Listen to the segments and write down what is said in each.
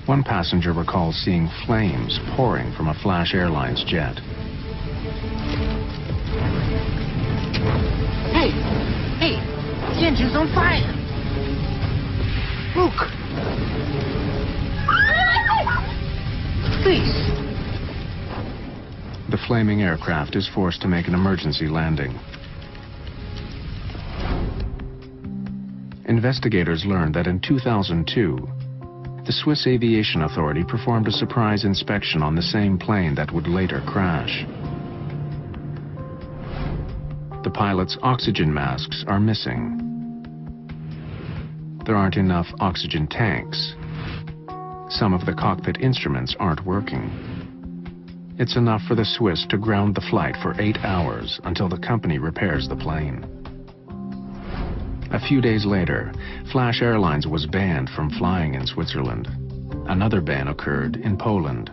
One passenger recalls seeing flames pouring from a Flash Airlines jet. Hey! Hey! The engine's on fire! Look! Please! The flaming aircraft is forced to make an emergency landing. Investigators learned that in 2002, the Swiss Aviation Authority performed a surprise inspection on the same plane that would later crash. The pilot's oxygen masks are missing. There aren't enough oxygen tanks. Some of the cockpit instruments aren't working. It's enough for the Swiss to ground the flight for 8 hours until the company repairs the plane. A few days later, Flash Airlines was banned from flying in Switzerland. Another ban occurred in Poland.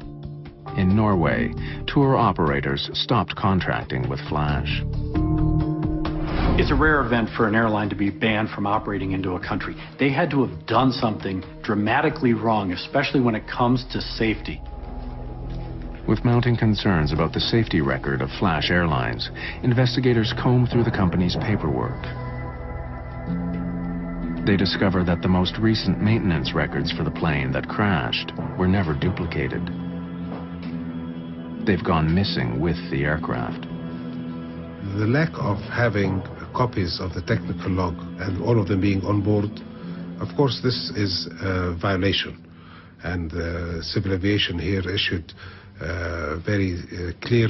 In Norway, tour operators stopped contracting with Flash. It's a rare event for an airline to be banned from operating into a country. They had to have done something dramatically wrong, especially when it comes to safety. With mounting concerns about the safety record of Flash Airlines, investigators combed through the company's paperwork. They discover that the most recent maintenance records for the plane that crashed were never duplicated. They've gone missing with the aircraft. The lack of having copies of the technical log and all of them being on board, of course this is a violation. And civil aviation here issued very clear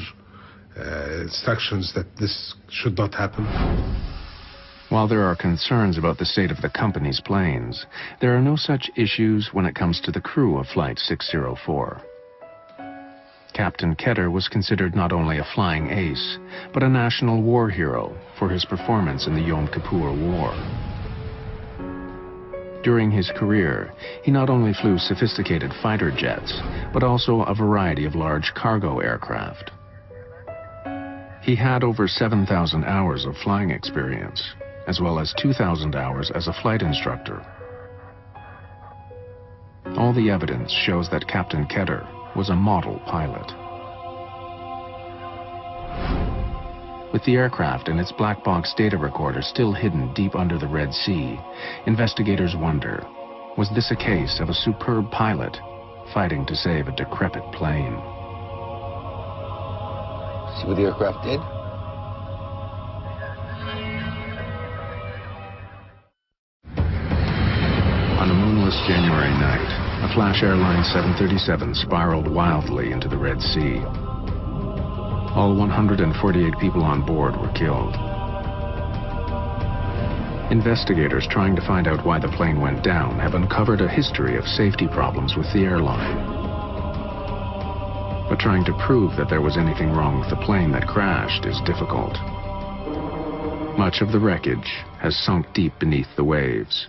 instructions that this should not happen. While there are concerns about the state of the company's planes, there are no such issues when it comes to the crew of Flight 604. Captain Ketter was considered not only a flying ace, but a national war hero for his performance in the Yom Kippur War. During his career, he not only flew sophisticated fighter jets, but also a variety of large cargo aircraft. He had over 7,000 hours of flying experience, as well as 2,000 hours as a flight instructor. All the evidence shows that Captain Ketter was a model pilot. With the aircraft and its black box data recorder still hidden deep under the Red Sea, investigators wonder, was this a case of a superb pilot fighting to save a decrepit plane? See what the aircraft did? On a moonless January night, a Flash Airlines 737 spiraled wildly into the Red Sea. All 148 people on board were killed. Investigators trying to find out why the plane went down have uncovered a history of safety problems with the airline. But trying to prove that there was anything wrong with the plane that crashed is difficult. Much of the wreckage has sunk deep beneath the waves.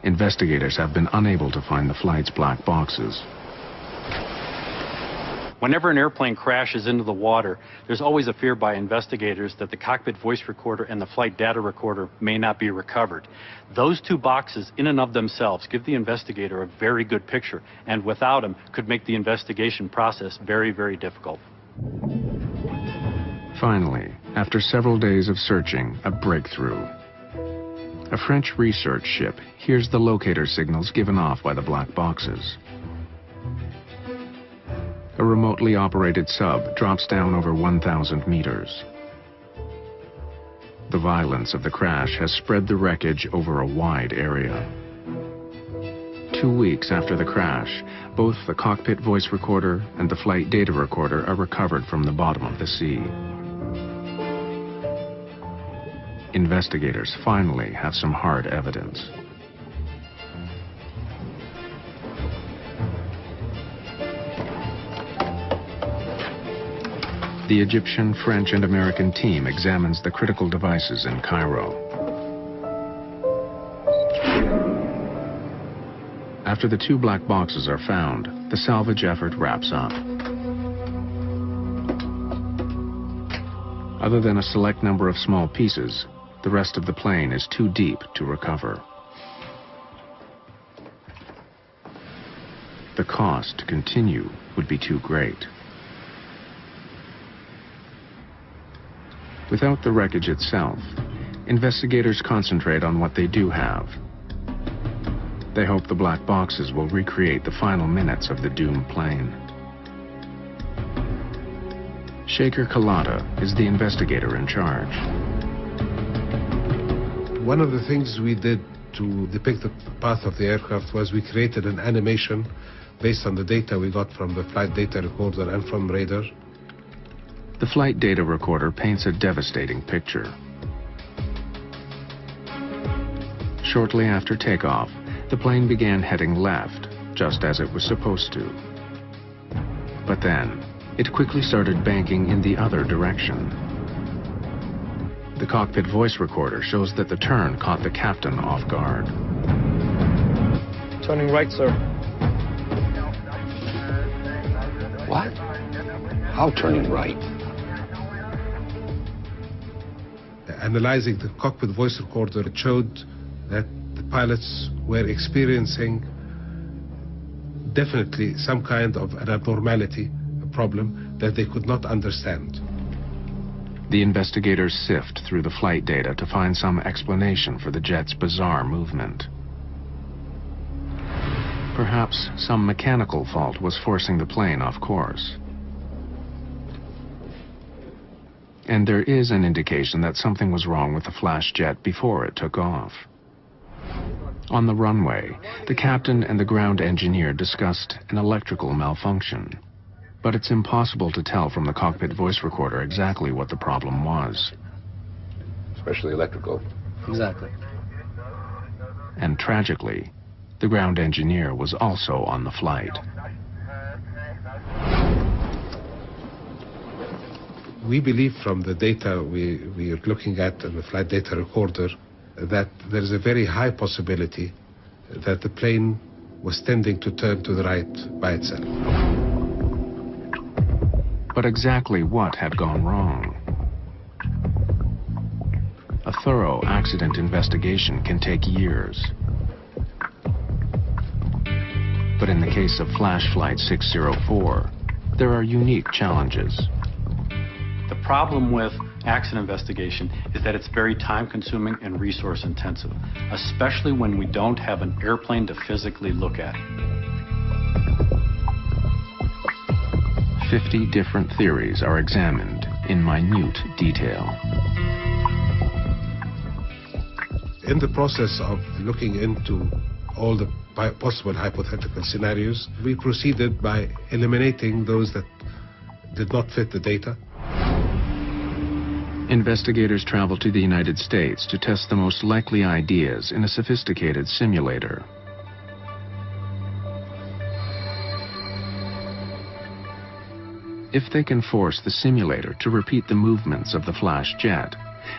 Investigators have been unable to find the flight's black boxes. Whenever an airplane crashes into the water, there's always a fear by investigators that the cockpit voice recorder and the flight data recorder may not be recovered. Those two boxes in and of themselves give the investigator a very good picture, and without them could make the investigation process very, very difficult. Finally, after several days of searching, a breakthrough. A French research ship hears the locator signals given off by the black boxes. A remotely operated sub drops down over 1,000 meters. The violence of the crash has spread the wreckage over a wide area. 2 weeks after the crash, both the cockpit voice recorder and the flight data recorder are recovered from the bottom of the sea. Investigators finally have some hard evidence. The Egyptian, French, and American team examines the critical devices in Cairo. After the two black boxes are found, the salvage effort wraps up. Other than a select number of small pieces, the rest of the plane is too deep to recover. the cost to continue would be too great. Without the wreckage itself, investigators concentrate on what they do have. They hope the black boxes will recreate the final minutes of the doomed plane. Shaker Kalata is the investigator in charge. One of the things we did to depict the path of the aircraft was we created an animation based on the data we got from the flight data recorder and from radar. The flight data recorder paints a devastating picture. Shortly after takeoff, the plane began heading left, just as it was supposed to. But then, it quickly started banking in the other direction. The cockpit voice recorder shows that the turn caught the captain off guard. Turning right, sir. What? How turning right? Analyzing the cockpit voice recorder, it showed that the pilots were experiencing definitely some kind of an abnormality, a problem that they could not understand. The investigators sift through the flight data to find some explanation for the jet's bizarre movement. Perhaps some mechanical fault was forcing the plane off course. And there is an indication that something was wrong with the flash jet before it took off. On the runway, the captain and the ground engineer discussed an electrical malfunction. But it's impossible to tell from the cockpit voice recorder exactly what the problem was. Especially electrical. Exactly. And tragically, the ground engineer was also on the flight. We believe from the data we are looking at in the flight data recorder that there is a very high possibility that the plane was tending to turn to the right by itself. But exactly what had gone wrong? A thorough accident investigation can take years. But in the case of Flash Flight 604, there are unique challenges. The problem with accident investigation is that it's very time-consuming and resource-intensive, especially when we don't have an airplane to physically look at. 50 different theories are examined in minute detail. In the process of looking into all the possible hypothetical scenarios, we proceeded by eliminating those that did not fit the data. Investigators travel to the United States to test the most likely ideas in a sophisticated simulator. If they can force the simulator to repeat the movements of the flash jet,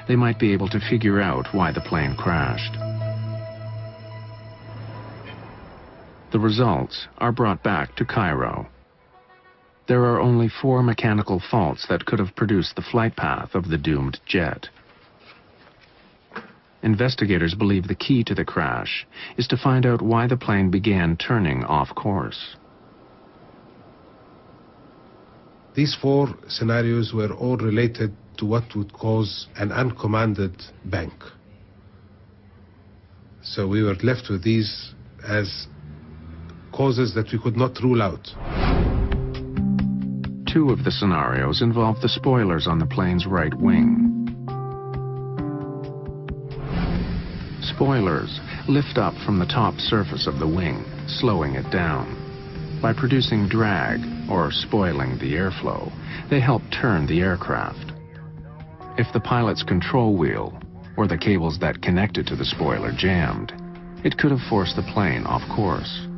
they might be able to figure out why the plane crashed. The results are brought back to Cairo. There are only 4 mechanical faults that could have produced the flight path of the doomed jet. Investigators believe the key to the crash is to find out why the plane began turning off course. These 4 scenarios were all related to what would cause an uncommanded bank. So we were left with these as causes that we could not rule out. 2 of the scenarios involve the spoilers on the plane's right wing. Spoilers lift up from the top surface of the wing, slowing it down. By producing drag, or spoiling the airflow, they help turn the aircraft. If the pilot's control wheel, or the cables that connect it to the spoiler jammed, it could have forced the plane off course.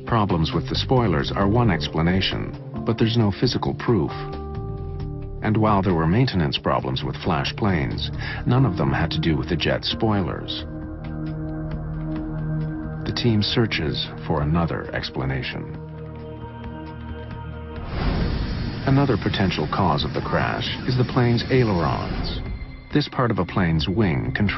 Problems with the spoilers are one explanation, but there's no physical proof. And while there were maintenance problems with flash planes, none of them had to do with the jet spoilers. The team searches for another explanation. Another potential cause of the crash is the plane's ailerons. This part of a plane's wing controls